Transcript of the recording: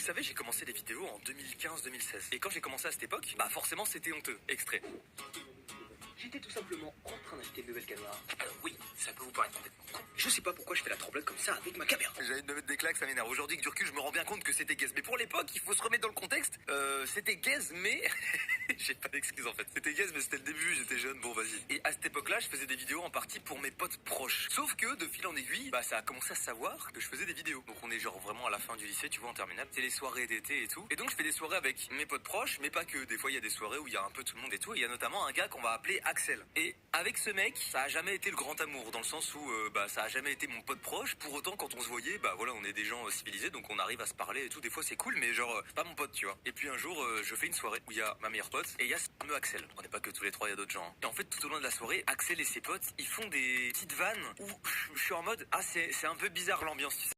le savez, j'ai commencé les vidéos en 2015-2016. Et quand j'ai commencé à cette époque, bah forcément c'était honteux. Extrait. J'étais tout simplement en train d'acheter une nouvelle caméra. Alors oui, ça peut vous paraître complètement con. Je sais pas pourquoi je fais la tremblote comme ça avec ma caméra. J'ai envie de me mettre des claques, ça m'énerve. Aujourd'hui, avec du recul, je me rends bien compte que c'était gaze. Mais pour l'époque, il faut se remettre dans le contexte. C'était gaze, mais... j'ai pas d'excuse en fait. C'était gaze, mais c'était le début, j'étais jeune, bon vas-y. Et à cette époque-là, je faisais des vidéos en partie pour mes potes proches. Sauf que, de fil en aiguille, bah ça a commencé à se savoir que je faisais des vidéos. Donc on est genre vraiment à la fin du lycée, tu vois, en terminale. C'est les soirées d'été et tout. Et donc je fais des soirées avec mes potes proches, mais pas que. Des fois, il y a des soirées où il y a un peu tout le monde et tout. Et il y a notamment un gars qu'on va appeler Axel. Et avec ce mec, ça a jamais été le grand amour, dans le sens où bah ça a jamais été mon pote proche. Pour autant, quand on se voyait, bah voilà, on est des gens civilisés, donc on arrive à se parler et tout. Des fois, c'est cool, mais genre pas mon pote, tu vois. Et puis un jour, je fais une soirée où il y a ma meilleure pote et il y a ce fameux Axel. On n'est pas que tous les trois, il y a d'autres gens. Hein. Et en fait, tout au long de la soirée, Axel et ses potes, ils font des petites vannes où je suis en mode, ah c'est un peu bizarre l'ambiance, tu sais.